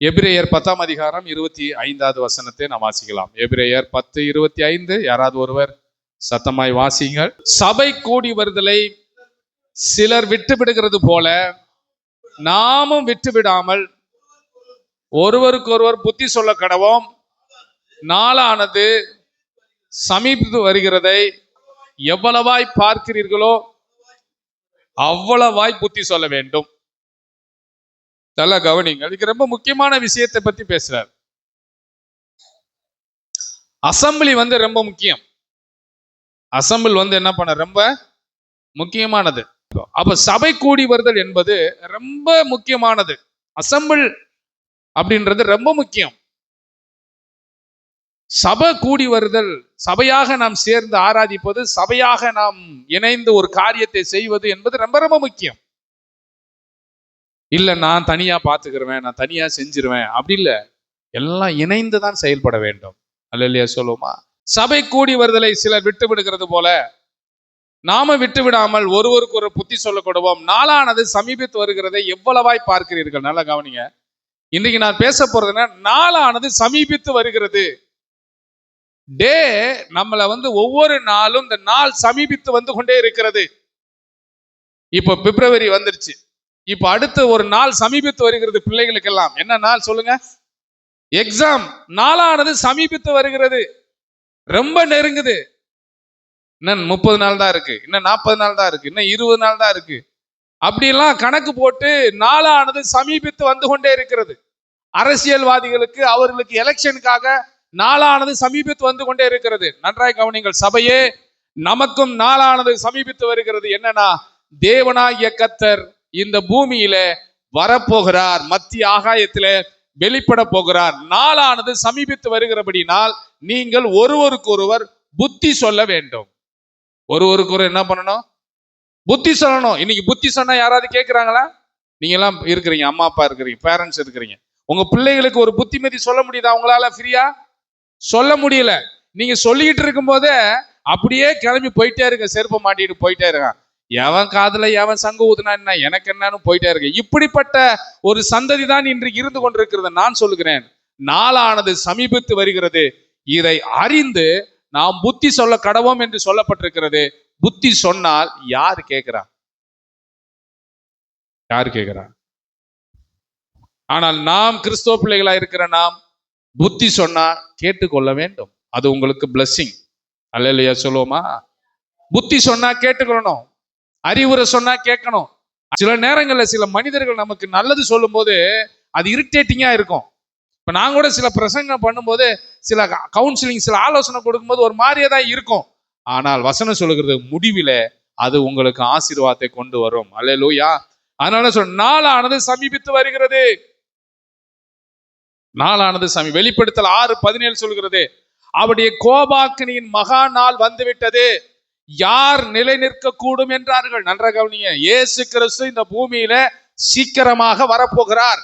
எபிரேயர் 10ஆம் அதிகாரம் 25வது வசனத்தை நாம் வாசிக்கலாம். எபிரேயர் 10:25. யாராவது ஒருவர் சத்தமாய் வாசிங்கள். சபை கூடி வருதலை சிலர் விட்டு விடுகிறது போல நாமும் விட்டு விடாமல் ஒருவருக்கொருவர் புத்தி சொல்ல கடவோம். நாளானது சமீபித்து வருகிறதை எவ்வளவாய் பார்க்கிறீர்களோ அவ்வளவாய் புத்தி சொல்ல வேண்டும். நல்லா கவனிங்கள். இதுக்கு ரொம்ப முக்கியமான விஷயத்தை பத்தி பேசுறார். அசம்பிளி ரொம்ப முக்கியம். அசம்பிள் என்ன பண்ண ரொம்ப முக்கியமானது. அப்ப சபை கூடி வருதல் என்பது ரொம்ப முக்கியமானது. அசம்பிள் அப்படின்றது ரொம்ப முக்கியம். சபை கூடி வருதல், சபையாக நாம் சேர்ந்து ஆராதிப்பது, சபையாக நாம் இணைந்து ஒரு காரியத்தை செய்வது என்பது ரொம்ப ரொம்ப முக்கியம். இல்ல நான் தனியா பார்த்துக்கிறேன், நான் தனியா செஞ்சிருவேன் அப்படி இல்லை. எல்லாம் இணைந்து தான் செயல்பட வேண்டும். அல்லேலூயா சொல்லுவோமா? சபை கூடி வருதலை சிலர் விட்டு விடுகிறது போல நாம விட்டு விடாமல் ஒருவருக்கு ஒரு புத்தி சொல்ல கொடுவோம். நாளானது சமீபித்து வருகிறதை எவ்வளவாய் பார்க்கிறீர்கள். நல்லா கவனிங்க. இன்னைக்கு நான் பேச போறதுன்னா, நாளானது சமீபித்து வருகிறது. டே நம்மளை ஒவ்வொரு நாளும் இந்த நாள் சமீபித்து வந்து கொண்டே இருக்கிறது. இப்போ பிப்ரவரி வந்துருச்சு. இப்ப அடுத்து ஒரு நாள் சமீபித்து வருகிறது. பிள்ளைகளுக்கெல்லாம் என்ன நாள் சொல்லுங்க? எக்ஸாம். நாளானது சமீபித்து வருகிறது, ரொம்ப நெருங்குது. இன்னும் 30 நாள் தான் இருக்கு, இன்னும் 40 நாள் தான் இருக்கு, இன்னும் 20 நாள் தான் இருக்கு. அப்படியெல்லாம் கணக்கு போட்டு நாளானது சமீபித்து வந்து கொண்டே இருக்கிறது. அரசியல்வாதிகளுக்கு, அவர்களுக்கு எலெக்ஷனுக்காக நாளானது சமீபித்து வந்து கொண்டே இருக்கிறது. நன்றாய் கவனிங்கள் சபையே, நமக்கும் நாளானது சமீபித்து வருகிறது. என்னன்னா, தேவனாகிய கர்த்தர் இந்த பூமியில வரப்போகிறார், மத்திய ஆகாயத்திலே வெளிப்பட போகிறார். நாளானது சமீபித்து வருகிறபடினால் நீங்கள் ஒருவருக்கு ஒருவர் புத்தி சொல்ல வேண்டும். ஒருவருக்கு ஒரு என்ன பண்ணணும்? புத்தி சொல்லணும். இன்னைக்கு புத்தி சொன்னா யாராவது கேட்கிறாங்களா? நீங்க எல்லாம் இருக்கிறீங்க, அம்மா அப்பா இருக்கிறீங்க, பேரண்ட்ஸ் இருக்கிறீங்க. உங்க பிள்ளைகளுக்கு ஒரு புத்திமதி சொல்ல முடியுதா? உங்களால ஃப்ரீயா சொல்ல முடியல. நீங்க சொல்லிக்கிட்டு இருக்கும் போதே அப்படியே கிளம்பி போயிட்டே இருக்க, செருப்பை மாட்டிட்டு போயிட்டே இருக்கான். எவன் காதுல எவன் சங்கு ஊதுனா என்ன, எனக்கு என்னன்னு போயிட்டே இருக்கு. இப்படிப்பட்ட ஒரு சந்ததி தான் இன்றைக்கு இருந்து கொண்டிருக்கிறது. நான் சொல்லுகிறேன், நாளானது சமீபித்து வருகிறது. இதை அறிந்து நாம் புத்தி சொல்ல கடவோம் என்று சொல்லப்பட்டிருக்கிறது. புத்தி சொன்னால் யார் கேட்கிறா? யார் கேட்கிறா? ஆனால் நாம் கிறிஸ்தவ பிள்ளைகளா இருக்கிற நாம் புத்தி சொன்னா கேட்டுக்கொள்ள வேண்டும். அது உங்களுக்கு பிளஸிங். அல்லேலூயா சொல்லுவோமா? புத்தி சொன்னா கேட்டுக்கொள்ளணும், அறிவுரை சொன்னா கேட்கணும். சில நேரங்களில் சில மனிதர்கள் நமக்கு நல்லது சொல்லும் போது அது இரிட்டேட்டிங்கா இருக்கும். இப்ப நான் கூட சில பிரசங்கம் பண்ணும்போது, சில கவுன்சிலிங், சில ஆலோசனை கொடுக்கும்போது ஒரு மாதிரியே தான் இருக்கும். ஆனால் வசனம் சொல்லுகிறது, முடிவில அது உங்களுக்கு ஆசீர்வாதத்தை கொண்டு வரும். அல்லேலூயா. அதனால நாளானது சமீபித்து வருகிறது. நாளானது வெளிப்படுத்தல் 6:17 சொல்கிறது, அவருடைய கோபாக்கினியின் மகா நாள் வந்துவிட்டது, யார் நிலை நிற்க கூடும் என்றார்கள். நன்றாக கவனிங்க. இயேசு கிறிஸ்து இந்த பூமியில சீக்கிரமாக வரப்போகிறார்.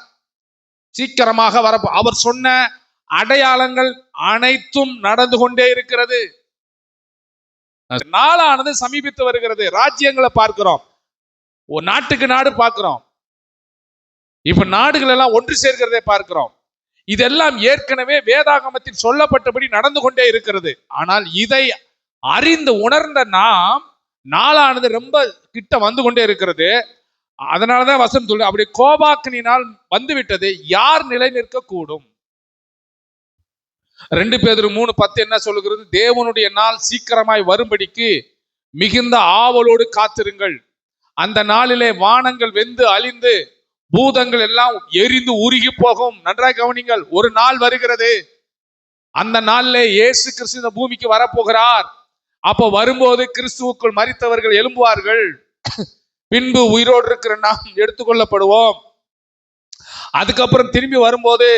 சீக்கிரமாக அவர் சொன்ன அடையாளங்கள் அனைத்தும் நடந்து கொண்டே இருக்கிறது. நாளானது சமீபித்து வருகிறது. ராஜ்யங்களை பார்க்கிறோம், நாட்டுக்கு நாடு பார்க்கிறோம். இப்ப நாடுகள் எல்லாம் ஒன்று சேர்க்கிறதை பார்க்கிறோம். இதெல்லாம் ஏற்கனவே வேதாகமத்தில் சொல்லப்பட்டபடி நடந்து கொண்டே இருக்கிறது. ஆனால் இதை அறிந்து உணர்ந்த நாம், நாளானது ரொம்ப கிட்ட வந்து கொண்டே இருக்கிறது. அதனாலதான் வசனம் சொல்லு, அப்படி கோபாக்கினால் வந்துவிட்டது, யார் நிலை நிற்க கூடும்? 2 பேதுரு 3:10 என்ன சொல்லுகிறது? தேவனுடைய நாள் சீக்கிரமாய் வரும்படிக்கு மிகுந்த ஆவலோடு காத்திருங்கள். அந்த நாளிலே வானங்கள் வெந்து அழிந்து பூதங்கள் எல்லாம் எரிந்து உருகி போகும். நன்றாக கவனிங்கள். ஒரு நாள் வருகிறது, அந்த நாளிலே இயேசு கிறிஸ்து இந்த பூமிக்கு வரப்போகிறார். அப்போ வரும்போது கிறிஸ்துவுக்குள் மரித்தவர்கள் எழும்புவார்கள். பின்பு உயிரோடு இருக்கிற நாம் எடுத்துக்கொள்ளப்படுவோம். அதுக்கப்புறம் திரும்பி வரும்போது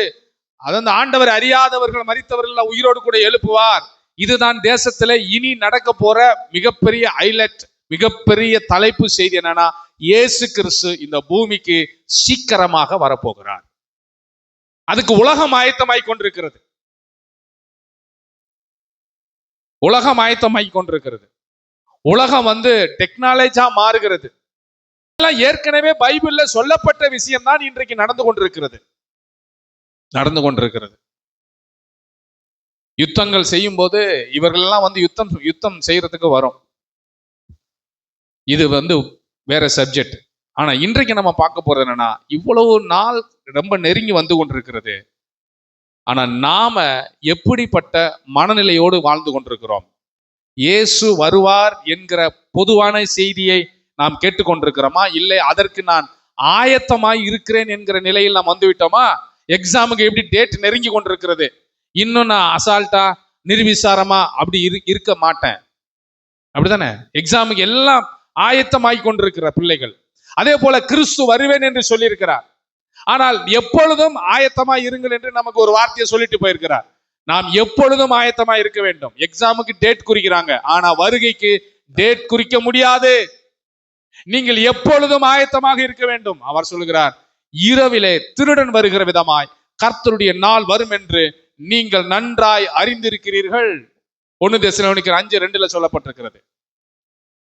அதாவது ஆண்டவர் அறியாதவர்கள், மரித்தவர்கள் உயிரோடு கூட எழுப்புவார். இதுதான் தேசத்துல இனி நடக்க போற மிகப்பெரிய ஹைலைட், மிகப்பெரிய தலைப்பு செய்தி. என்னன்னா, இயேசு கிறிஸ்து இந்த பூமிக்கு சீக்கிரமாக வரப்போகிறார். அதுக்கு உலகம் ஆயத்தமாய் கொண்டிருக்கிறது. உலகம் ஆயத்தமாய் கொண்டிருக்கிறது. உலகம் டெக்னாலஜியா மாறுகிறது. ஏற்கனவே பைபிள்ல சொல்லப்பட்ட விஷயம் தான் இன்றைக்கு நடந்து கொண்டிருக்கிறது. நடந்து கொண்டிருக்கிறது. யுத்தங்கள் செய்யும் போது இவர்களெல்லாம் வந்து யுத்தம் செய்யறதுக்கு வரும். இது வந்து வேற சப்ஜெக்ட். ஆனா இன்றைக்கு நம்ம பார்க்க போறது என்னன்னா, இவ்வளவு நாள் ரொம்ப நெருங்கி வந்து கொண்டிருக்கிறது. ஆனா நாம எப்படிப்பட்ட மனநிலையோடு வாழ்ந்து கொண்டிருக்கிறோம்? இயேசு வருவார் என்கிற பொதுவான செய்தியை நாம் கேட்டுக்கொண்டிருக்கிறோமா? இல்லை அதற்கு நான் ஆயத்தமாய் இருக்கிறேன் என்கிற நிலையில் நாம் வந்துவிட்டோமா? எக்ஸாமுக்கு எப்படி டேட் நெருங்கி கொண்டிருக்கிறது, இன்னும் நான் அசால்ட்டா நிர்விசாரமா அப்படி இருக்க மாட்டேன். அப்படித்தானே? எக்ஸாமுக்கு எல்லாம் ஆயத்தமாய் கொண்டிருக்கிற பிள்ளைகள். அதே போல கிறிஸ்து வருவேன் என்று சொல்லியிருக்கிறார். ஆனால் எப்பொழுதும் ஆயத்தமாய் இருங்கள் என்று நமக்கு ஒரு வார்த்தையை சொல்லிட்டு போயிருக்கிறார். நாம் எப்பொழுதும் ஆயத்தமாய் இருக்க வேண்டும். எக்ஸாமுக்கு டேட் குறிக்கிறாங்க, ஆனா வருகைக்கு டேட் குறிக்க முடியாது. நீங்கள் எப்பொழுதும் ஆயத்தமாக இருக்க வேண்டும். அவர் சொல்கிறார், இரவிலே திருடன் வருகிற விதமாய் கர்த்தருடைய நாள் வரும் என்று நீங்கள் நன்றாய் அறிந்திருக்கிறீர்கள். 1 தெசலோனிக்கர் 5:2 சொல்லப்பட்டிருக்கிறது.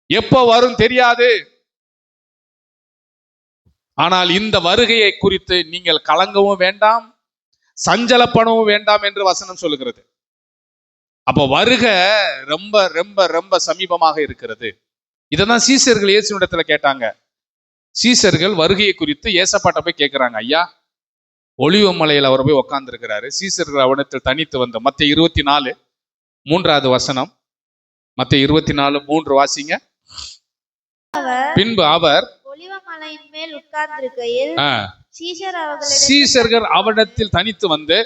எப்போ வரும் தெரியாது. ஆனால் இந்த வருகையை குறித்து நீங்கள் கலங்கவும் வேண்டாம், சஞ்சலப்படவும் வேண்டாம் என்று வசனம் சொல்லுகிறது. அப்போ வருக ரொம்ப ரொம்ப ரொம்ப சமீபமாக இருக்கிறது. இதைதான் சீசர்கள் இயேசுவிடத்துல கேட்டாங்க. சீசர்கள் வருகையை குறித்து ஏசப்பாட்ட போய் கேட்கிறாங்க. ஐயா, ஒலிவ மலையில் அவர் போய் உட்கார்ந்து இருக்கிறாரு. சீசர்கள் அவனிடத்தில் தனித்து வந்த மத்தேயு 24:3 மத்தேயு 24:3 வாசிங்க. பின்பு அவர் ஒலிவமலையின் மேல் உட்கார்ந்திருக்கையில் சீசர்கள் அவனிடத்தில் தனித்து வந்து,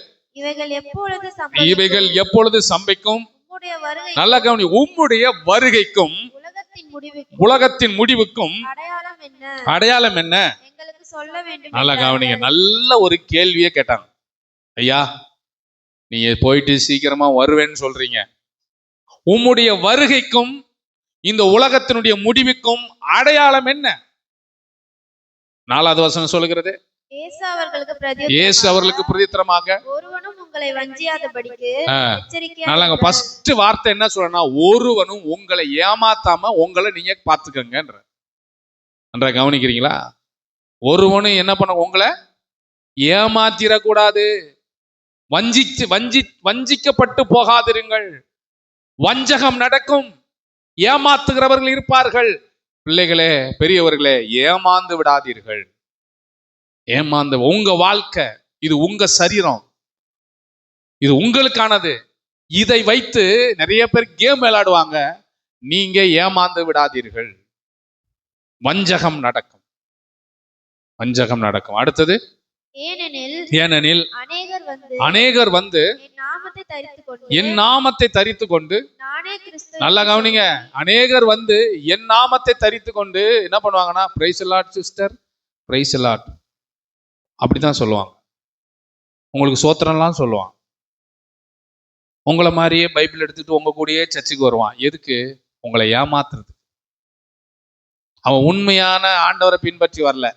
இவைகள் எப்பொழுது சம்பவிக்கும்? நல்ல கவனி, உம்முடைய வருகைக்கும் உலகத்தின் முடிவுக்கும் அடையாளம் என்ன? நல்ல கவனிங்க. நல்ல ஒரு கேள்வியை கேட்டாங்க. ஐயா, நீங்க போயிட்டு சீக்கிரமா வருவேன்னு சொல்றீங்க, உம்முடைய வருகைக்கும் இந்த உலகத்தினுடைய முடிவுக்கும் அடையாளம் என்ன? 4வது வசனம் சொல்லுகிறது, இயேசு அவர்களுக்கு பிரதித்திரமாக, ஒருவனும் உங்களை வஞ்சியாதபடிக்கு நல்லங்க. ஃபர்ஸ்ட் வார்த்தை என்ன சொல்றேன்னா, ஒருவனும் உங்களை ஏமாத்தாம உங்களை நீங்க பாத்துக்கங்கன்ற. நன்றா கவனிக்கிறீங்களா? ஒருவனும் என்ன பண்ண, உங்களை ஏமாத்திரக்கூடாது, வஞ்சிக்கப்பட்டு போகாதிருங்கள். வஞ்சகம் நடக்கும், ஏமாத்துகிறவர்கள் இருப்பார்கள். பிள்ளைகளே, பெரியவர்களே, ஏமாந்து விடாதீர்கள். ஏமாந்து, உங்க வாழ்க்கை இது, உங்க சரீரம் இது, உங்களுக்கானது. இதை வைத்து நிறைய பேர் கேம் விளையாடுவாங்க. நீங்க ஏமாந்து விடாதீர்கள். வஞ்சகம் நடக்கும், வஞ்சகம் நடக்கும். அடுத்தது, ஏனெனில் அநேகர் வந்து என் நாமத்தை தரித்து கொண்டு, நல்லா கவனிங்க, அநேகர் வந்து என் நாமத்தை தரித்து கொண்டு என்ன பண்ணுவாங்கன்னா, praise the Lord sister, praise the Lord அப்படிதான் சொல்லுவாங்க. உங்களுக்கு சோத்திரம்லாம் சொல்லுவான். உங்களை மாதிரியே பைபிள் எடுத்துட்டு உங்க கூடயே சர்ச்சுக்கு வருவான். எதுக்கு? உங்களை ஏமாத்துறது. அவன் உண்மையான ஆண்டவரை பின்பற்றி வரல,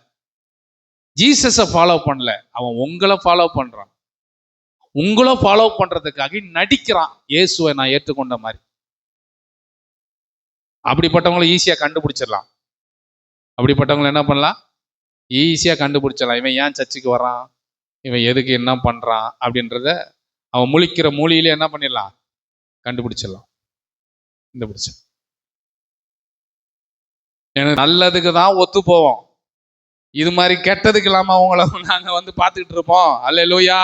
ஜீசஸை ஃபாலோ பண்ணல, அவன் உங்களை ஃபாலோ பண்றான். உங்களை ஃபாலோ பண்றதுக்காக நடிக்கிறான், இயேசுவை நான் ஏற்றுக்கொண்ட மாதிரி. அப்படிப்பட்டவங்களை ஈஸியா கண்டுபிடிச்சிடலாம். அப்படிப்பட்டவங்களை என்ன பண்ணலாம்? ஈஸியா கண்டுபிடிச்சிடலாம். இவன் ஏன் சர்ச்சுக்கு வரான், இவன் எதுக்கு என்ன பண்றான் அப்படின்றத அவன் முழிக்கிற மூலியில என்ன பண்ணிடலாம்? கண்டுபிடிச்சிடலாம். கண்டுபிடிச்சு எனக்கு நல்லதுக்கு தான் ஒத்து போவோம். இது மாதிரி கெட்டதுக்கு இல்லாம அவங்கள நாங்க வந்து பார்த்துக்கிட்டு இருப்போம். அல்லேலூயா.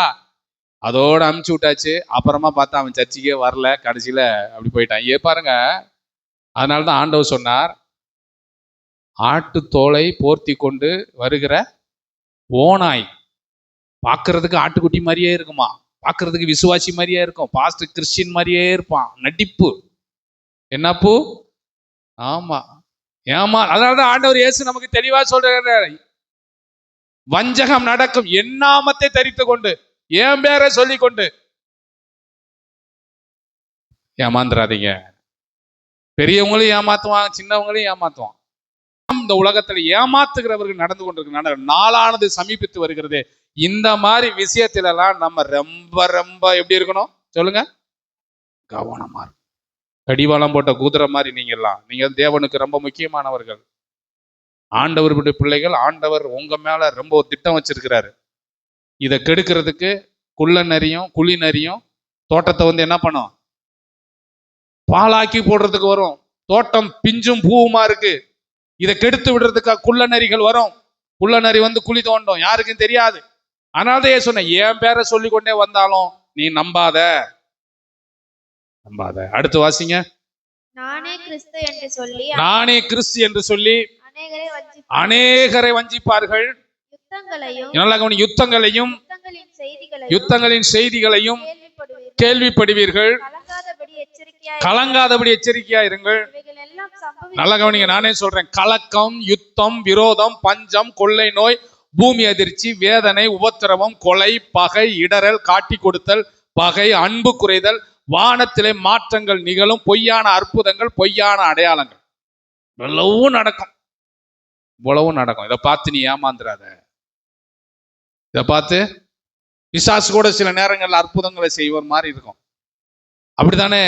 அதோட அமுச்சு விட்டாச்சு. அப்புறமா பார்த்தா அவன் சர்ச்சுக்கே வரல, கடைசியில அப்படி போயிட்டான். பாருங்க, அதனாலதான் ஆண்டவர் சொன்னார், ஆட்டு தோலை போர்த்தி கொண்டு வருகிற ஓநாய் பார்க்கறதுக்கு ஆட்டுக்குட்டி மாதிரியே இருக்குமா, பார்க்கறதுக்கு விசுவாசி மாதிரியே இருக்கும், பாஸ்டர் கிறிஸ்டின் மாதிரியே இருப்பான். நடிப்பு. என்னப்பூ? ஆமா, ஏமா. அதனாலதான் ஆண்டவர் இயேசு நமக்கு தெளிவா சொல்றாரு, வஞ்சகம் நடக்கும், என் நாமத்தை தரித்து கொண்டு, என் பேரை சொல்லி கொண்டு. ஏமாந்துராதீங்க. பெரியவங்களையும் ஏமாத்துவான், சின்னவங்களையும் ஏமாத்துவான். இந்த உலகத்துல ஏமாத்துகிறவர்கள் நடந்து கொண்டிருக்கிற நாளானது சமீபித்து வருகிறது. இந்த மாதிரி விஷயத்துல எல்லாம் நம்ம ரொம்ப ரொம்ப எப்படி இருக்கணும் சொல்லுங்க? கவனமா இருக்கும். கடிவாளம் போட்ட குதிரை மாதிரி நீங்க தேவனுக்கு ரொம்ப முக்கியமானவர்கள். ஆண்டவருடைய பிள்ளைகள். ஆண்டவர் உங்க மேல ரொம்ப திட்டம் வச்சிருக்கிறாரு. இதை கெடுக்கிறதுக்கு குள்ள நரியும் குழி நரியும் தோட்டத்தை வந்து என்ன பண்ணும்? பாலாக்கி போடுறதுக்கு வரும். தோட்டம் பிஞ்சும் பூவுமா இருக்கு, இதை கெடுத்து விடுறதுக்காக குள்ள நரிகள் வரும். குள்ள நரி வந்து குழி தோண்டும், யாருக்கும் தெரியாது. அதனாலதான் சொன்னேன், என் பேரை சொல்லி கொண்டே வந்தாலும் நீ நம்பாத. அடுத்து வாசிங்க. நானே கிறிஸ்து என்று சொல்லி நானே கிறிஸ்து என்று சொல்லி அநேகரை வஞ்சிப்பார்கள். யுத்தங்களையும் யுத்தங்களின் செய்திகளையும் கேள்விப்படுவீர்கள். கலங்காதபடி எச்சரிக்கையா இருங்கள். நல்ல கவனிங்க, நானே சொல்றேன். கலக்கம், யுத்தம், விரோதம், பஞ்சம், கொள்ளை நோய், பூமி அதிர்ச்சி, வேதனை, உபத்திரவம், கொலை, பகை, இடரல், காட்டி கொடுத்தல், பகை, அன்பு குறைதல், வானத்திலே மாற்றங்கள் நிகழும், பொய்யான அற்புதங்கள், பொய்யான அடையாளங்கள் இவ்வளவும் நடக்கும். இதை பார்த்து நீ ஏமாந்துடாத. இதை பார்த்து பிசாசு கூட சில நேரங்கள்ல அற்புதங்களை செய்வர் மாதிரி இருக்கும். அப்படித்தானே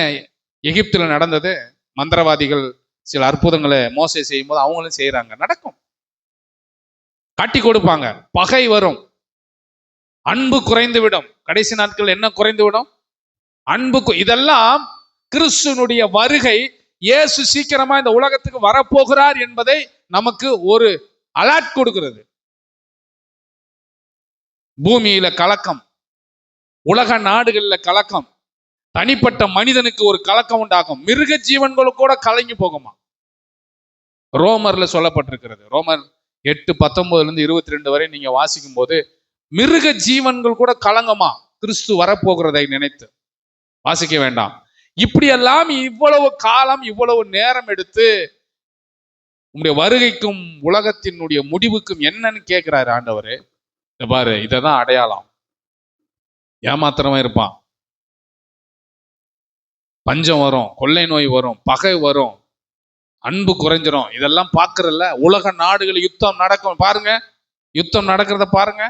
எகிப்துல நடந்தது. மந்திரவாதிகள் சில அற்புதங்களை மோசே செய்யும் போது அவங்களும் செய்யறாங்க, நடக்கும். காட்டி கொடுப்பாங்க, பகை வரும், அன்பு குறைந்து விடும். கடைசி நாட்கள் என்ன குறைந்து விடும்? அன்பு. இதெல்லாம் கிறிஸ்துனுடைய வருகை, இயேசு சீக்கிரமா இந்த உலகத்துக்கு வரப்போகிறார் என்பதை நமக்கு ஒரு அலர்ட் கொடுக்கிறது. பூமியில கலக்கம், உலக நாடுகள்ல கலக்கம், தனிப்பட்ட மனிதனுக்கு ஒரு கலக்கம் உண்டாகும். மிருக ஜீவன்களுக்கு கூட கலங்கி போகுமா? ரோமர்ல சொல்லப்பட்டிருக்கிறது. ரோமர் 8:19-22 வரை நீங்க வாசிக்கும் போது மிருக ஜீவன்கள் கூட கலங்கமா கிறிஸ்து வரப்போகிறதை நினைத்து. வாசிக்க வேண்டாம். இப்படியெல்லாம் இவ்வளவு காலம், இவ்வளவு நேரம் எடுத்து உங்களுடைய வருகைக்கும் உலகத்தினுடைய முடிவுக்கும் என்னன்னு கேட்கிறாரு ஆண்டவரு. பாரு, இததான் அடையாளம். ஏமாத்திரமா இருப்பான், பஞ்சம் வரும், கொள்ளை நோய் வரும், பகை வரும், அன்பு குறைஞ்சிரும். இதெல்லாம் பார்க்கறல்ல. உலக நாடுகள் யுத்தம் நடக்கும் பாருங்க, யுத்தம் நடக்கிறத பாருங்க,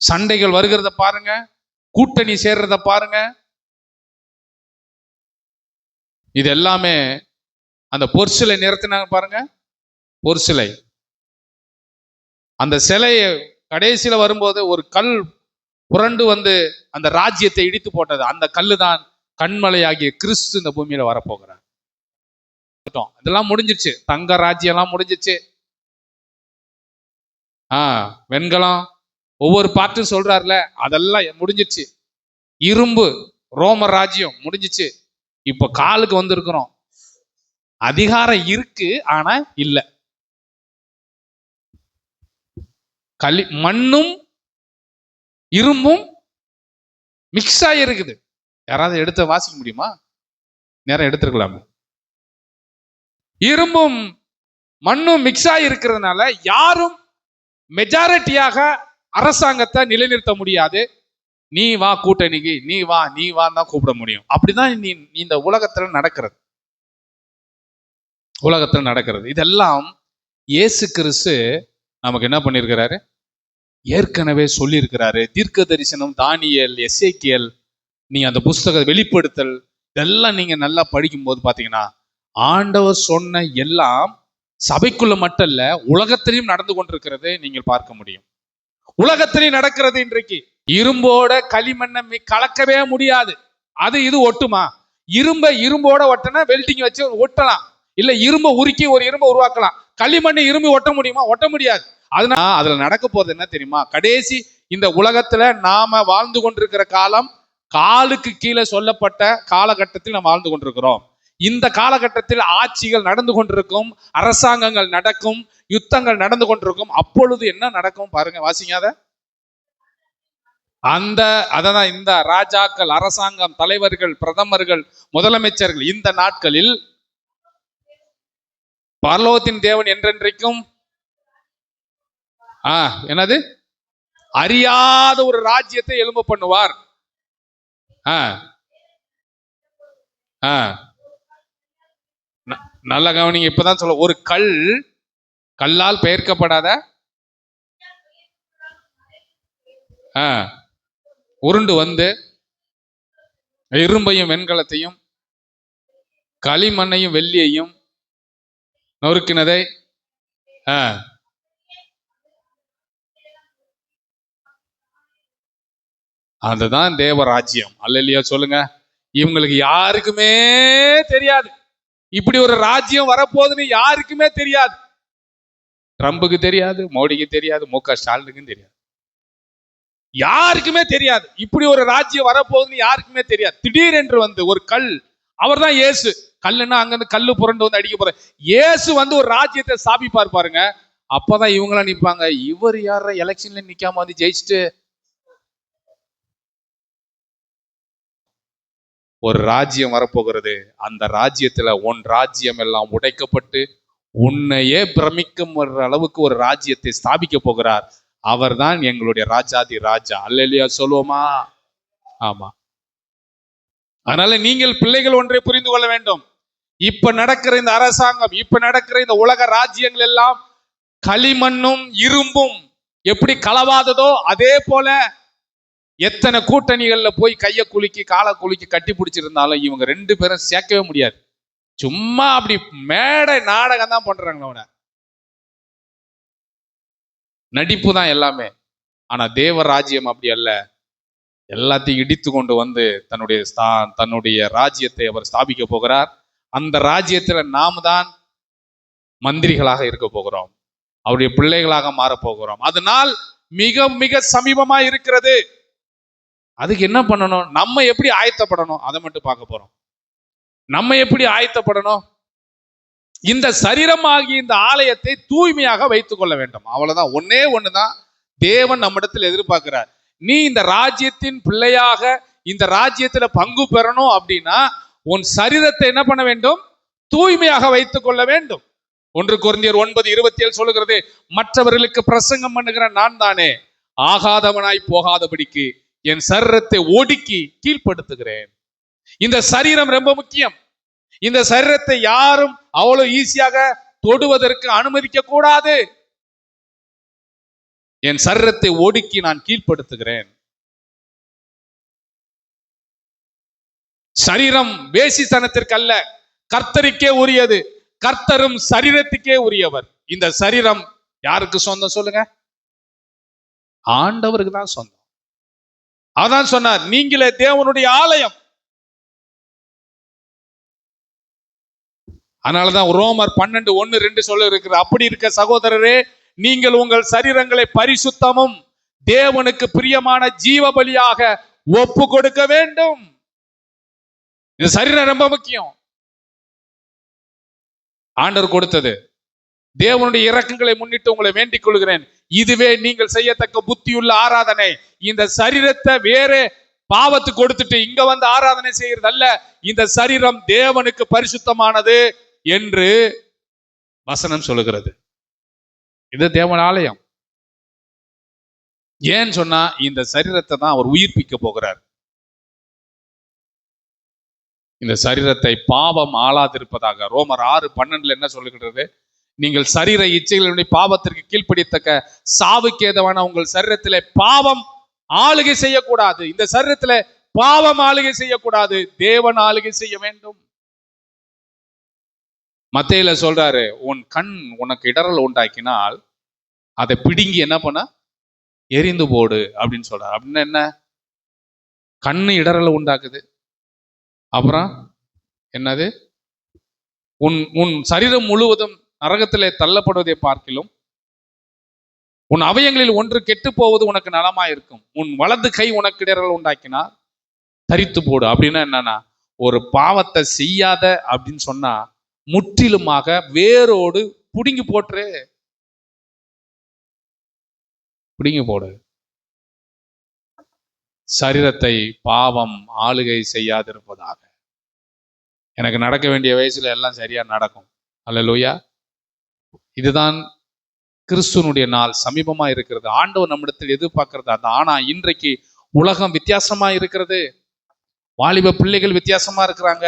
சண்டைகள் வருகிறத பாருங்க, கூட்டணி சேர்றத பாருங்க. இது எல்லாமே அந்த பொற்சிலை நிறுத்தினாங்க பாருங்க, பொற்சிலை. அந்த சிலையை கடைசியில வரும்போது ஒரு கல் புரண்டு வந்து அந்த ராஜ்யத்தை இடித்து போட்டது. அந்த கல்லு தான் கண்மலையாகிய கிறிஸ்து இந்த பூமியில வரப்போகிறார். இதெல்லாம் முடிஞ்சிச்சு. தங்க ராஜ்யம் எல்லாம் முடிஞ்சிச்சு. வெண்கலம் ஒவ்வொரு பாட்டும் சொல்றாருல, அதெல்லாம் முடிஞ்சிச்சு. இரும்பு ரோம ராஜ்யம் முடிஞ்சிச்சு. இப்ப காலுக்கு வந்திருக்கிறோம். அதிகாரம் இருக்கு, ஆனா இல்ல. மண்ணும் இரும்பும் மிக்ஸ் ஆகி இருக்குது. யாராவது எடுத்து வாசிக்க முடியுமா? நேரம் எடுத்துருக்கலாமே. இரும்பும் மண்ணும் மிக்ஸ் ஆகி இருக்கிறதுனால யாரும் மெஜாரிட்டியாக அரசாங்கத்தை நிலைநிறுத்த முடியாது. நீ வா கூட்டணிக்கு, நீ வா தான் கூப்பிட முடியும். அப்படிதான் நீ இந்த உலகத்துல நடக்கிறது. இதெல்லாம் இயேசு கிறிஸ்து நமக்கு என்ன பண்ணியிருக்கிறாரு? ஏற்கனவே சொல்லி இருக்கிறாரு. தீர்க்க தரிசனம், தானியேல், எசேக்கியேல், நீங்க அந்த புஸ்தக வெளிப்படுத்தல் இதெல்லாம் நீங்க நல்லா படிக்கும் போது பாத்தீங்கன்னா, ஆண்டவர் சொன்ன எல்லாம் சபைக்குள்ள மட்டும் இல்ல, உலகத்திலையும் நடந்து கொண்டிருக்கிறது நீங்கள் பார்க்க முடியும். உலகத்திலையும் நடக்கிறது. இன்றைக்கு இரும்போட களிமண்ணை கலக்கவே முடியாது. அது இது ஒட்டுமா? இரும்போட ஒட்டினா வெல்டிங் வச்சு ஒட்டலாம், இல்ல இரும்பை உருக்கி ஒரு இரும்பை உருவாக்கலாம். களிமண்ணை இரும்பு ஒட்ட முடியுமா? ஒட்ட முடியாது. அதனால அதுல நடக்க போறது என்ன தெரியுமா? கடைசி இந்த உலகத்துல நாம வாழ்ந்து கொண்டிருக்கிற காலம் காலுக்கு கீழே சொல்லப்பட்ட காலகட்டத்தில் நாம் வாழ்ந்து கொண்டிருக்கிறோம். இந்த காலகட்டத்தில் ஆட்சிகள் நடந்து கொண்டிருக்கும், அரசாங்கங்கள் நடக்கும், யுத்தங்கள் நடந்து கொண்டிருக்கும். அப்பொழுது என்ன நடக்கும் பாருங்க, வாசிங்க. அதான் இந்த ராஜாக்கள், அரசாங்கம், தலைவர்கள், பிரதமர்கள், முதலமைச்சர்கள் இந்த நாட்களில் பரலோகத்தின் தேவன் என்றென்றைக்கும் என்னது அறியாத ஒரு ராஜ்யத்தை எழும்ப பண்ணுவார். நல்ல கவனிங்க. இப்பதான் சொல்ல, ஒரு கல்லால் பெயர்க்கப்படாத உருண்டு வந்து இரும்பையும் வெண்கலத்தையும் களிமண்ணையும் வெள்ளியையும் நொறுக்கினதை அதுதான் தேவ ராஜ்யம். அல்லேலூயா சொல்லுங்க. இவங்களுக்கு யாருக்குமே தெரியாது இப்படி ஒரு ராஜ்யம் வரப்போகுதுன்னு, யாருக்குமே தெரியாது. ட்ரம்புக்கு தெரியாது, மோடிக்கு தெரியாது, மு.க. ஸ்டாலினுக்கும் தெரியாது, யாருக்குமே தெரியாது இப்படி ஒரு ராஜ்யம் வரப்போகுதுன்னு யாருக்குமே தெரியாது. திடீரென்று வந்து ஒரு கல், அவர் தான் இயேசு. கல்லுன்னா அங்கிருந்து கல்லு புரண்டு வந்து அடிக்க போற இயேசு வந்து ஒரு ராஜ்யத்தை ஸ்தாபிப்பார் பாருங்க. அப்பதான் இவங்களாம் நிப்பாங்க, இவர் யார எலெக்ஷன்ல நிக்காம வந்து ஜெயிச்சுட்டு. ஒரு ராஜ்யம் வரப்போகிறது. அந்த ராஜ்யத்துல உன் ராஜ்யம் எல்லாம் உடைக்கப்பட்டு உன்னையே பிரமிக்கும் அளவுக்கு ஒரு ராஜ்யத்தை ஸ்தாபிக்க போகிறார். அவர் தான் எங்களுடைய ராஜாதி ராஜா. அல்லேலூயா சொல்லுவோமா? ஆமா. அதனால நீங்கள் பிள்ளைகள் ஒன்றை புரிந்து கொள்ள வேண்டும். இப்ப நடக்கிற இந்த அரசாங்கம், இப்ப நடக்கிற இந்த உலக ராஜ்யங்கள் எல்லாம் களிமண்ணும் இரும்பும் எப்படி களவாததோ அதே போல எத்தனை கூட்டணிகள்ல போய் கைய குலுக்கி காலை குலுக்கி கட்டி பிடிச்சிருந்தாலும் இவங்க ரெண்டு பேரும் சேர்க்கவே முடியாது. சும்மா அப்படி மேடை நாடகம் தான் பண்றாங்க, அவன நடிப்பு தான் எல்லாமே. ஆனா தேவ ராஜ்யம் அப்படி அல்ல. எல்லாத்தையும் இடித்து கொண்டு வந்து தன்னுடைய ராஜ்யத்தை அவர் ஸ்தாபிக்க போகிறார். அந்த ராஜ்யத்துல நாம தான் மந்திரிகளாக இருக்க போகிறோம், அவருடைய பிள்ளைகளாக மாற போகிறோம். அதனால் மிக மிக சமீபமா இருக்கிறது. அதுக்கு என்ன பண்ணணும்? நம்ம எப்படி ஆயத்தப்படணும் அதை மட்டும் பார்க்க போறோம். நம்ம எப்படி ஆயத்தப்படணும்? இந்த சரீரமாகிய இந்த ஆலயத்தை தூய்மையாக வைத்துக் கொள்ள வேண்டும். அவ்வளவுதான். ஒன்னே ஒண்ணுதான் தேவன் நம்மிடத்தில் எதிர்பார்க்கிறார். நீ இந்த ராஜ்யத்தின் பிள்ளையாக இந்த ராஜ்யத்துல பங்கு பெறணும் அப்படின்னா உன் சரீரத்தை என்ன பண்ண வேண்டும்? தூய்மையாக வைத்துக் கொள்ள வேண்டும். 1 கொரிந்தியர் 9:27 சொல்லுகிறது, மற்றவர்களுக்கு பிரசங்கம் பண்ணுகிற நான் தானே ஆகாதவனாய் போகாதபடிக்கு என் சரீரத்தை ஒடுக்கி கீழ்ப்படுத்துகிறேன். இந்த சரீரம் ரொம்ப முக்கியம். இந்த சரீரத்தை யாரும் அவ்வளவு ஈஸியாக தொடுவதற்கு அனுமதிக்க கூடாது. என் சரீரத்தை ஒடுக்கி நான் கீழ்ப்படுத்துகிறேன். சரீரம் வேசித்தனத்திற்கு அல்ல, கர்த்தருக்கே உரியது. கர்த்தரும் சரீரத்துக்கே உரியவர். இந்த சரீரம் யாருக்கு சொந்தம் சொல்லுங்க? ஆண்டவருக்கு தான் சொந்தம். அதான் சொன்னார், நீங்களே தேவனுடைய ஆலயம். அதனாலதான் ரோமர் 12:1-2 சொல்ல இருக்கிற, அப்படி இருக்க சகோதரரே, நீங்கள் உங்கள் சரீரங்களை பரிசுத்தமும் தேவனுக்கு பிரியமான ஜீவ பலியாக ஒப்பு கொடுக்க வேண்டும். இந்த சரீரம் ரொம்ப முக்கியம். ஆண்டவர் கொடுத்தது. தேவனுடைய இரக்கங்களை முன்னிட்டு உங்களை வேண்டிக் கொள்கிறேன், இதுவே நீங்கள் செய்யத்தக்க புத்தியுள்ள ஆராதனை. இந்த சரீரத்தை வேற பாவத்துக்கு கொடுத்துட்டு இங்க வந்து ஆராதனை செய்யறது அல்ல. இந்த சரீரம் தேவனுக்கு பரிசுத்தமானது என்று வசனம் சொல்லுகிறது. இது தேவன் ஆலயம். ஏன்னு சொன்னா இந்த சரீரத்தை தான் அவர் உயிர்ப்பிக்க போகிறார். இந்த சரீரத்தை பாவம் ஆளாதிருப்பதாக ரோமர் 6:12 என்ன சொல்லுகிறது? நீங்கள் சரீர இச்சைகளுடைய பாவத்திற்கு கீழ்ப்படியத்தக்க சாவுக்கு ஏதுவான உங்கள் சரீரத்திலே பாவம் ஆளுகை செய்யக்கூடாது. இந்த சரீரத்திலே பாவம் ஆளுகை செய்யக்கூடாது, தேவன் ஆளுகை செய்ய வேண்டும். மத்தேயுல சொல்றாரு, உன் கண் உனக்கு இடறல் உண்டாக்கினால் அதை பிடுங்கி என்ன பண்ண? எரிந்து போடு அப்படின்னு சொல்றாரு. அப்படின்னா என்ன? கண்ணு இடறல் உண்டாக்குது, அப்புறம் என்னது? உன் சரீரம் முழுவதும் நரகத்திலே தள்ளப்படுவதை பார்க்கிலும் உன் அவயங்களில் ஒன்று கெட்டு போவது உனக்கு நலமாயிருக்கும். உன் வலது கை உனக்கு இடறல் உண்டாக்கினால் தரித்து போடு. அப்படின்னா என்னன்னா, ஒரு பாவத்தை செய்யாத அப்படின்னு சொன்னா முற்றிலுமாக வேரோடு புடுங்கி போட்டு பிடுங்கி போடு. சரீரத்தை பாவம் ஆளுகை செய்யாதிருப்பதாக. எனக்கு நடக்க வேண்டிய வயசுல எல்லாம் சரியா நடக்கும். அல்லேலூயா. இதுதான் கிறிஸ்துவனுடைய நாள் சமீபமா இருக்கிறது. ஆண்டவர் நம்மிடத்தில் எதிர்பார்க்கிறது அதான். ஆனா இன்றைக்கு உலகம் வித்தியாசமா இருக்கிறது. வாலிப பிள்ளைகள் வித்தியாசமா இருக்கிறாங்க.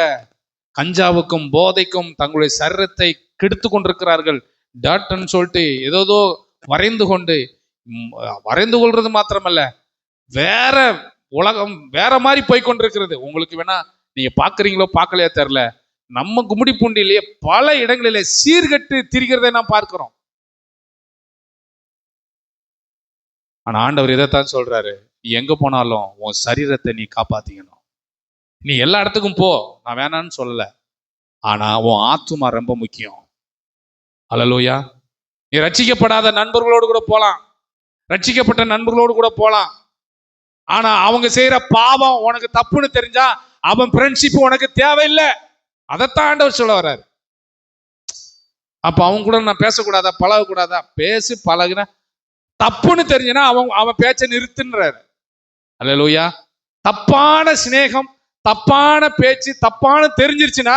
கஞ்சாவுக்கும் போதைக்கும் தங்களுடைய சரீரத்தை கெடுத்து கொண்டிருக்கிறார்கள். டாக்டர்னு சொல்லிட்டு ஏதோ வரைந்து கொள்றது மாத்திரமல்ல, வேற உலகம் வேற மாதிரி போய் கொண்டிருக்கிறது. உங்களுக்கு வேணா நீங்க பாக்குறீங்களோ பார்க்கலையா தெரியல, நம்ம கும்மிடி பூண்டிலேயே பல இடங்களிலே சீர்கட்டு திரிகிறதை நாம் பார்க்கிறோம். ஆனா ஆண்டவர் இதைத்தான் சொல்றாரு, நீ எங்க போனாலும் உன் சரீரத்தை நீ காப்பாத்திக்கணும். நீ எல்லா இடத்துக்கும் போ, நான் வேணான்னு சொல்லல. ஆனா உன் ஆத்துமா ரொம்ப முக்கியம். அல்லேலூயா. நீ ரட்சிக்கப்படாத நண்பர்களோடு கூட போலாம், ரட்சிக்கப்பட்ட நண்பர்களோடு கூட போலாம். ஆனா அவங்க செய்யற பாவம் உனக்கு தப்புன்னு தெரிஞ்சா அவன் ஃப்ரெண்ட்ஷிப் உனக்கு தேவையில்லை. அதைத்தான் ஆண்டவர் சொல்ல வர்றாரு. அப்ப அவங்க கூட நான் பேசக்கூடாதா, பழகக்கூடாதா? பேசி பழகுன தப்புன்னு தெரிஞ்சுன்னா அவன் பேச்சை நிறுத்துன்றாரு. அல்லேலூயா. தப்பான சிநேகம், தப்பான பேச்சு, தப்பான தெரிஞ்சிருச்சுன்னா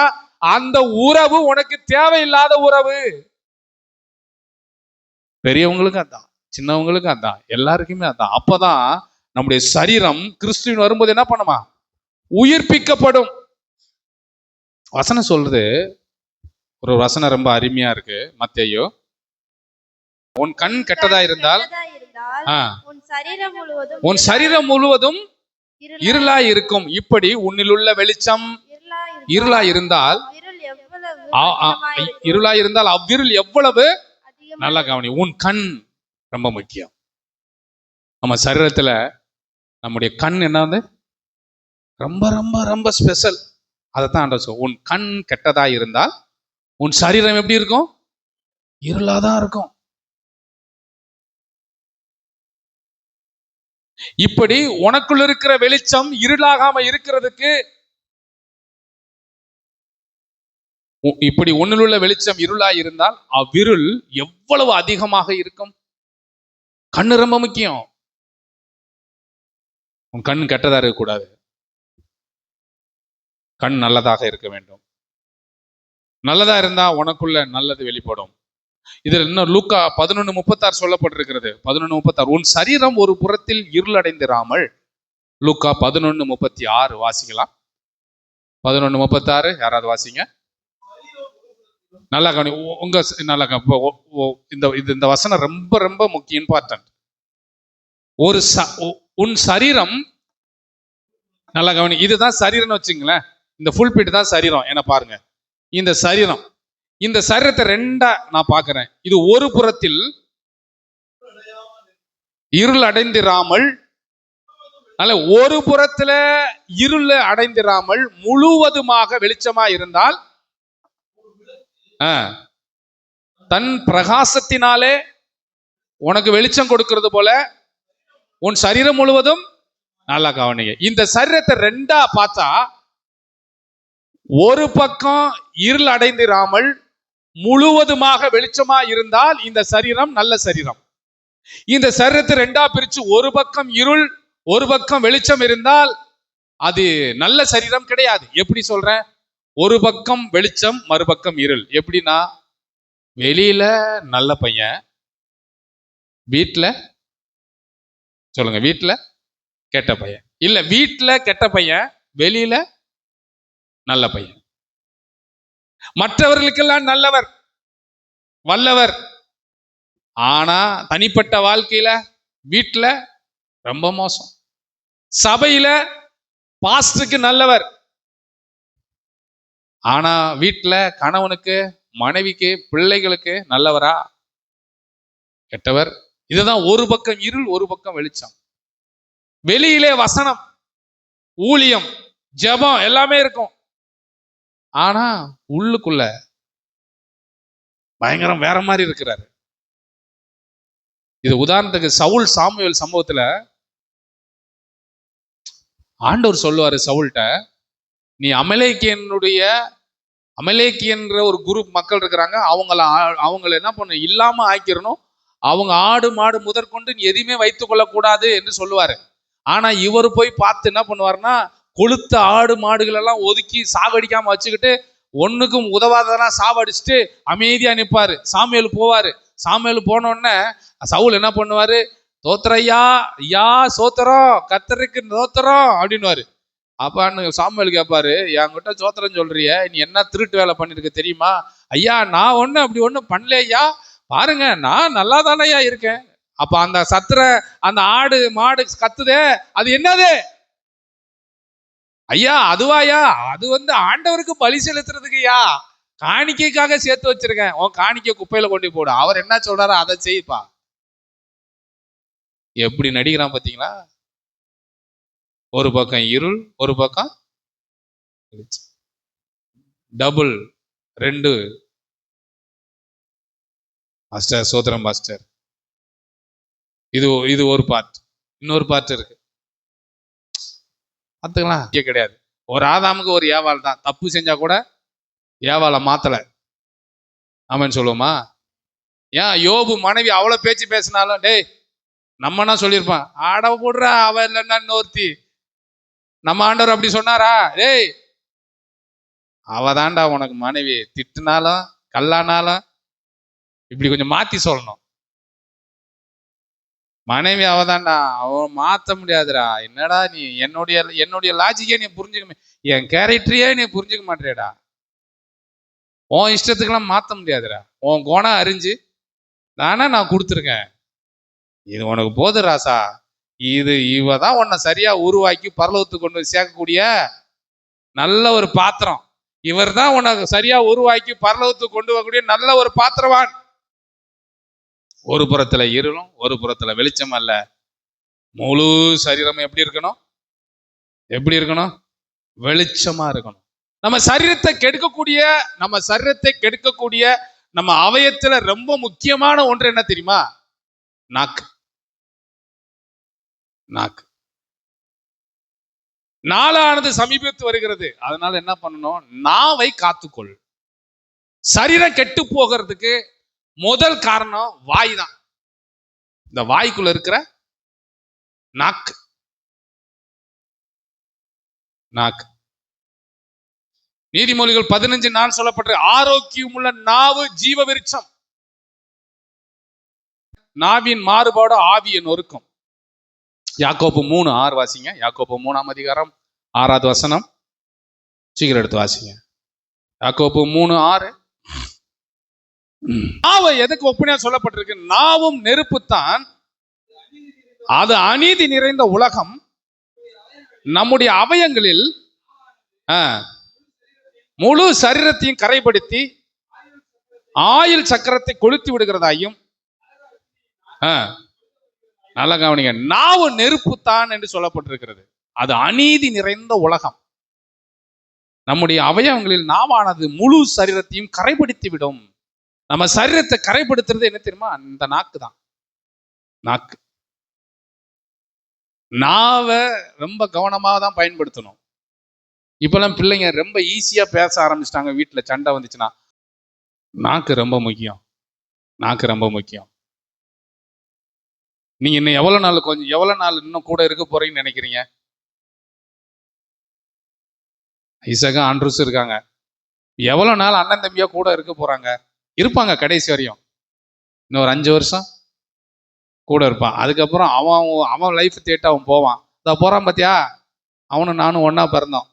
அந்த உறவு உனக்கு தேவையில்லாத உறவு. பெரியவங்களுக்கும் அதான், சின்னவங்களுக்கும் அதான், எல்லாருக்குமே அதான். அப்பதான் நம்முடைய சரீரம் கிறிஸ்துவின் வரும்போது என்ன பண்ணுமா? உயிர்ப்பிக்கப்படும். வசனம் சொல்றது, ஒரு வசனம் ரொம்ப அருமையா இருக்கு. மத்தேயு, உன் கண் கெட்டதா இருந்தால் உன் சரீரம் முழுவதும் இருளா இருக்கும். இப்படி உன்னிலுள்ள வெளிச்சம் இருளா இருந்தால் அவ்விருள் எவ்வளவு, நல்லா கவனி, உன் கண் ரொம்ப முக்கியம். நம்ம சரீரத்துல நம்முடைய கண் என்ன வந்து ரொம்ப ரொம்ப ரொம்ப ஸ்பெஷல். அதைத்தான் ஆண்டவர் சொல்லுவார். உன் கண் கெட்டதா இருந்தால் உன் சரீரம் எப்படி இருக்கும்? இருளாதான் இருக்கும். இப்படி உனக்குள்ள இருக்கிற வெளிச்சம் இருளாகாம இருக்கிறதுக்கு, இப்படி உன்னுள்ள வெளிச்சம் இருளா இருந்தால் அவ்விருள் எவ்வளவு அதிகமாக இருக்கும். கண்ணு ரொம்ப முக்கியம். உன் கண் கெட்டதா இருக்கக்கூடாது, கண் நல்லதாக இருக்க வேண்டும். நல்லதா இருந்தா உனக்குள்ள நல்லது வெளிப்படும். இதுல இன்னும் லூக்கா 11:36 சொல்லப்பட்டிருக்கிறது. 11:36, உன் சரீரம் ஒரு புறத்தில் இருளடைந்திராமல். லூக்கா 11:36 வாசிக்கலாம். 11:36 யாராவது வாசிங்க. நல்லா கவனி. உங்க நல்லா இந்த வசனம் ரொம்ப ரொம்ப முக்கியம், இம்பார்ட்டன்ட். உன் சரீரம், நல்லா கவனி, இதுதான் சரீரம்னு வச்சுங்களேன். இந்த ஃபுல் பீட் தான் சரீரம். என்ன பாருங்க, இந்த சரீரம், இந்த சரீரத்தை ரெண்டா நான் பார்க்கிறேன். இது ஒரு புறத்தில் இருள் அடைந்திராமல், ஒரு புறத்துல இருள் அடைந்திராமல் முழுவதுமாக வெளிச்சமா இருந்தால், தன் பிரகாசத்தினாலே உனக்கு வெளிச்சம் கொடுக்கிறது போல உன் சரீரம் முழுவதும், நல்லா கவனிங்க, இந்த சரீரத்தை ரெண்டா பார்த்தா ஒரு பக்கம் இருள் அடைந்திராமல் முழுவதுமாக வெளிச்சமா இருந்தால் இந்த சரீரம் நல்ல சரீரம். இந்த சரீரத்தை ரெண்டா பிரிச்சு ஒரு பக்கம் இருள் ஒரு பக்கம் வெளிச்சம் இருந்தால் அது நல்ல சரீரம் கிடையாது. எப்படி சொல்றேன்? ஒரு பக்கம் வெளிச்சம் மறுபக்கம் இருள். எப்படின்னா, வெளியில நல்ல பையன், வீட்டுல, சொல்லுங்க, வீட்டுல கெட்ட பையன். இல்ல, வீட்டுல கெட்ட பையன், வெளியில நல்ல பையன். மற்றவர்களுக்கெல்லாம் நல்லவர், வல்லவர். ஆனா தனிப்பட்ட வாழ்க்கையில, வீட்டுல ரொம்ப மோசம். சபையில பாஸ்டருக்கு நல்லவர், ஆனா வீட்டுல கணவனுக்கு, மனைவிக்கு, பிள்ளைகளுக்கு நல்லவரா? கெட்டவர். இதுதான் ஒரு பக்கம் இருள் ஒரு பக்கம் வெளிச்சம். வெளியிலே வசனம், ஊழியம், ஜெபம் எல்லாமே இருக்கும். ஆனா உள்ளுக்குள்ள பயங்கரம் வேற மாதிரி இருக்கிறாரு. இது உதாரணத்துக்கு சவுல் சாமுவேல் சம்பவத்துல ஆண்டவர் சொல்லுவாரு சவுல்ட்ட, நீ அமலேக்கியன்ற ஒரு குரூப் மக்கள் இருக்கிறாங்க, அவங்கள என்ன பண்ண இல்லாம ஆக்கிரணும், அவங்க ஆடு மாடு முதற்கொண்டு நீ எதையுமே வைத்துக் கொள்ளக்கூடாது என்று சொல்லுவாரு. ஆனா இவர் போய் பார்த்து என்ன பண்ணுவாருன்னா, கொளுத்த ஆடு மாடுகள் எல்லாம் ஒதுக்கி சாவடிக்காம வச்சுக்கிட்டு, ஒண்ணுக்கும் உதவாததெல்லாம் சாவடிச்சுட்டு அமைதியா நிற்பாரு. சாமுவேல் போவாரு. சாமுவேல் போன உடனே சவுல் என்ன பண்ணுவாரு? தோத்திரையா, ஐயா சோத்திரம், கர்த்தருக்கு தோத்திரம் அப்படின்னுவாரு. அப்பான்னு சாமுவேல் கேட்பாரு, என்கிட்ட சோத்திரம் சொல்றிய, நீ என்ன திருட்டு வேலை பண்ணிருக்க தெரியுமா? ஐயா நான் அப்படி ஒன்றும் பண்ணல ஐயா, பாருங்க நான் நல்லா தானையா இருக்கேன். அப்ப அந்த அந்த ஆடு மாடு கத்துதே, அது என்னது? ஐயா அதுவாயா, அது ஆண்டவருக்கு பலி செலுத்துறதுக்குயா, காணிக்கைக்காக சேர்த்து வச்சிருக்கேன், உன் காணிக்கை குப்பையில கொண்டு போடு. அவர் என்ன சொல்றாரு அதை செய்ப்பா. எப்படி நடிக்கிறான் பாத்தீங்களா? ஒரு பக்கம் இருள், ஒரு பக்கம் வெளிச்சம். டபுள், 2. மாஸ்டர் சோதரம் மாஸ்டர், இது ஒரு பார்ட். இன்னொரு பார்ட் இருக்கு, பார்த்துக்கலாம். கிடையாது. ஒரு ஆதாமுக்கு ஒரு ஏவாள் தான். தப்பு செஞ்சா கூட ஏவாளை மாத்தல. ஆமென் சொல்லுவோமா? ஏன் யோபு மனைவி அவ்வளவு பேச்சு பேசினாலும், டேய் நம்மனா சொல்லியிருப்பான், ஆட போடுறா அவ இல்லைன்னா இன்னொருத்தி. நம்ம ஆண்டவர் அப்படி சொன்னாரா? டேய் அவதான்டா உனக்கு மனைவி, திட்டுனாலும் கல்லானாலும் இப்படி கொஞ்சம் மாத்தி சொல்லணும். மனைவி அவதான்டா, அவன் மாத்த முடியாதுடா. என்னடா நீ என்னுடைய லாஜிக்கே நீ புரிஞ்சுக்க, என் கேரக்டரையே நீ புரிஞ்சுக்க மாட்டேடா. உன் இஷ்டத்துக்கெல்லாம் மாத்த முடியாதுடா. உன் குணம் அறிஞ்சு தானே நான் கொடுத்துருக்கேன். இது உனக்கு போது ராசா. இவ தான் உன்னை சரியா உருவாக்கி பரலோகத்துக்கு கொண்டு சேர்க்கக்கூடிய நல்ல ஒரு பாத்திரம். இவர் தான் உனக்கு சரியா உருவாக்கி பரலோகத்துக்கு கொண்டு வரக்கூடிய நல்ல ஒரு பாத்திரவான். ஒரு புறத்துல இருளும் ஒரு புறத்துல வெளிச்சம் அல்ல. முழு சரீரம் எப்படி இருக்கணும்? எப்படி இருக்கணும்? வெளிச்சமா இருக்கணும். நம்ம சரீரத்தை கெடுக்கக்கூடிய நம்ம அவயத்துல ரொம்ப முக்கியமான ஒன்று என்ன தெரியுமா? நாக்கு. நாக்கு. நாளானது சமீபத்து வருகிறது. அதனால என்ன பண்ணணும்? நாவை காத்துக்கொள். சரீரம் கெட்டு போகிறதுக்கு முதல் காரணம் வாய் தான். இந்த வாய்க்குள்ள இருக்கிற நாக்கு. நாக்கு. நீதிமொழிகள் 15:4 சொல்லப்பட்ட ஆரோக்கியம் உள்ள நாவு ஜீவ விருட்சம். நாவின் மாறுபாடு ஆவியை நொறுக்கும். யாக்கோபு 3:6 வாசிங்க. யாக்கோபு 3ஆம் அதிகாரம் 6வது வசனம். சீக்கிரம் எடுத்து வாசிங்க. யாக்கோபு 3:6. நாவை எதுக்கு ஒப்பனையா சொல்லப்பட்டிருக்கு? நாவும் நெருப்புத்தான், அது அநீதி நிறைந்த உலகம். நம்முடைய அவயங்களில் முழு சரீரத்தையும் கரைப்படுத்தி ஆயுள் சக்கரத்தை கொளுத்தி விடுகிறதாயும். நல்லா கவனிங்க. நாவு நெருப்புத்தான் என்று சொல்லப்பட்டிருக்கிறது. அது அநீதி நிறைந்த உலகம். நம்முடைய அவயவங்களில் நாவானது முழு சரீரத்தையும் கரைப்படுத்தி விடும். நம்ம சரீரத்தை கரைப்படுத்துறது என்ன தெரியுமா? அந்த நாக்கு தான். நாக்கு. நாவை ரொம்ப கவனமாக தான் பயன்படுத்தணும். இப்பெல்லாம் பிள்ளைங்க ரொம்ப ஈஸியா பேச ஆரம்பிச்சிட்டாங்க. வீட்டுல சண்டை வந்துச்சுன்னா நாக்கு ரொம்ப முக்கியம். நாக்கு ரொம்ப முக்கியம். நீங்க இன்னும் எவ்வளவு நாள் இன்னும் கூட இருக்க போறீங்கன்னு நினைக்கிறீங்க? ஐசகா ஆண்ட்ரூஸ் இருக்காங்க. எவ்வளவு நாள் அண்ணன் தம்பியா கூட இருக்க போறாங்க? இருப்பாங்க கடைசி வரையும். இன்னும் ஒரு 5 வருஷம் கூட இருப்பான். அதுக்கப்புறம் அவன் லைஃப் தேட்டு அவன் போவான். இதை போறான் பாத்தியா, அவனும் நானும் ஒன்னா பிறந்தோம்.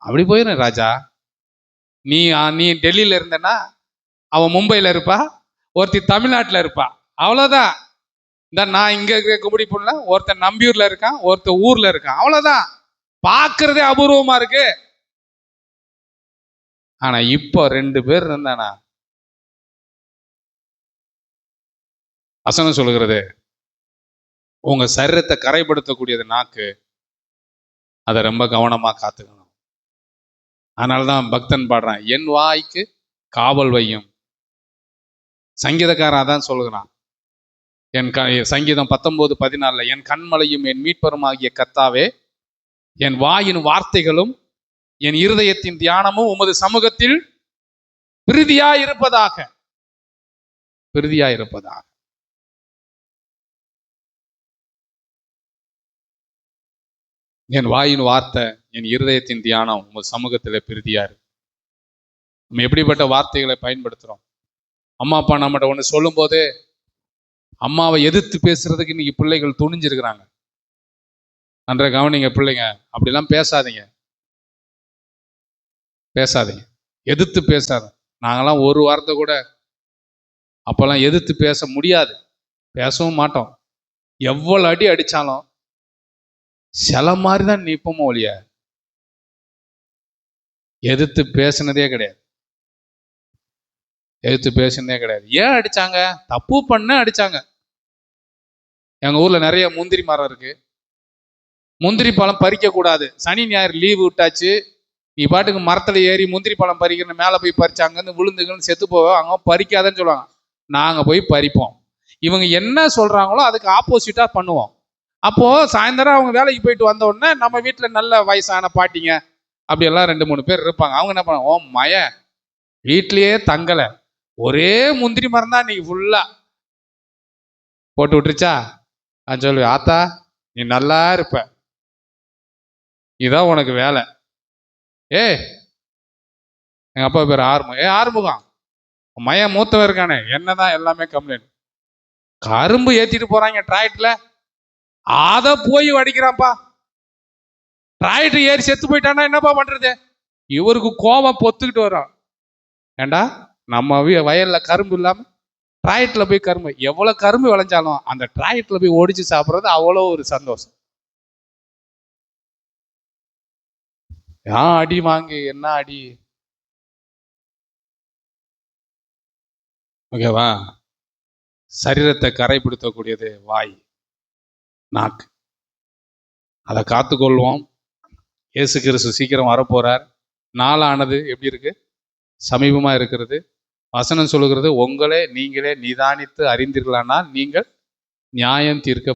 அப்படி போயிடும் ராஜா. நீ டெல்லியில இருந்தனா அவன் மும்பையில இருப்பா, ஒருத்தி தமிழ்நாட்டுல இருப்பா. அவ்வளவுதான். இந்த நான் இங்க இருக்க கும்படி பொண்ணுல ஒருத்தன் நம்பியூர்ல இருக்கான், ஒருத்தன் ஊர்ல இருக்கான். அவ்வளவுதான். பார்க்கறதே அபூர்வமா இருக்கு. ஆனா இப்போ 2 பேர் இருந்தானா வசனம் சொல்லுகிறது, உங்க சரீரத்தை கரைப்படுத்தக்கூடியது நாக்கு. அதை ரொம்ப கவனமா காத்துக்கணும். அதனாலதான் பக்தன் பாடுறான், என் வாய்க்கு காவல் வையும். சங்கீதக்காரன் தான் சொல்லுகிறான். சங்கீதம் 19:14, என் கண்மலையும் என் மீட்பரும் ஆகிய கர்த்தாவே, என் வாயின் வார்த்தைகளும் என் இருதயத்தின் தியானமும் உமது சமூகத்தில் பிரீதியாயிருப்பதாக. பிரீதியாயிருப்பதாக. என் வாயின் வார்த்தை என் இருதயத்தின் தியானம் உமது சமூகத்துல பிரீதியாரு. நம்ம எப்படிப்பட்ட வார்த்தைகளை பயன்படுத்துறோம்? அம்மா அப்பா நம்மகிட்ட ஒண்ணு சொல்லும் போதே அம்மாவை எதிர்த்து பேசுறதுக்கு இன்னைக்கு பிள்ளைகள் துணிஞ்சிருக்கிறாங்க. நன்ற கவனிங்க பிள்ளைங்க, அப்படிலாம் பேசாதீங்க. எதிர்த்து பேசாத. நாங்கெல்லாம் ஒரு வார்த்தை கூட அப்பெல்லாம் எதிர்த்து பேச முடியாது, பேசவும் மாட்டோம். எவ்வளவு அடி அடிச்சாலும் சில மாதிரி தான் நிற்போமோ ஒழிய எதிர்த்து பேசினதே கிடையாது. ஏன் அடிச்சாங்க? தப்பு பண்ண அடிச்சாங்க. எங்க ஊர்ல நிறைய முந்திரி மரம் இருக்கு. முந்திரி பழம் பறிக்க கூடாது. சனி ஞாயிறு லீவு விட்டாச்சு, நீ பாட்டுக்கு மரத்துல ஏறி முந்திரி பழம் பறிக்கணும், மேலே போய் பறிச்சு அங்கேருந்து விழுந்துங்கன்னு செத்து போவோம், அங்கே பறிக்காதன்னு சொல்லுவாங்க. நாங்கள் போய் பறிப்போம். இவங்க என்ன சொல்றாங்களோ அதுக்கு ஆப்போசிட்டா பண்ணுவோம். அப்போ சாயந்தரம் அவங்க வேலைக்கு போயிட்டு வந்த உடனே நம்ம வீட்டில் நல்ல வயசான பாட்டிங்க அப்படியெல்லாம் 2-3 பேர் இருப்பாங்க. அவங்க என்ன பண்ணுவாங்க, ஓ மய வீட்லயே தங்கலை, ஒரே முந்திரி மரம் தான் இன்னைக்கு ஃபுல்லா போட்டு விட்டுருச்சா, நான் சொல்லுவேன், ஆத்தா நீ நல்லா இருப்ப, இதான் உனக்கு வேலை. எங்க அப்பா பேர் ஆறுமுகம். ஆறுமுகம் மயம் மூத்தவன் இருக்கானே, என்னதான் எல்லாமே கம்ப்ளைண்ட். கரும்பு ஏத்திட்டு போறாங்க டிராக்டர்ல, அத போய் வடிக்கிறான்ப்பா. டிராக்டர் ஏறி செத்து போயிட்டானா என்னப்பா பண்றது? இவருக்கு கோபம் பொத்துக்கிட்டு வரும். ஏண்டா நம்ம வயல்ல கரும்பு இல்லாம டிராக்டர்ல போய் கரும்பு, எவ்வளவு கரும்பு விளைஞ்சாலும் அந்த டிராக்டர்ல போய் ஒடிச்சு சாப்பிட்றது அவ்வளோ ஒரு சந்தோஷம். அடி வாங்கி என்ன அடி, ஓகேவா? சரீரத்தை கரைப்படுத்தக்கூடியது வாய், நாக்கு. அதை காத்துக்கொள்வோம். இயேசு கிறிஸ்து சீக்கிரம் வரப்போறார். நாளானது எப்படி இருக்கு? சமீபமா இருக்கிறது. வசனம் சொல்லுகிறது, உங்களே நீங்களே நிதானித்து அறிந்தீர்களானால் நீங்கள் நியாயம் தீர்க்க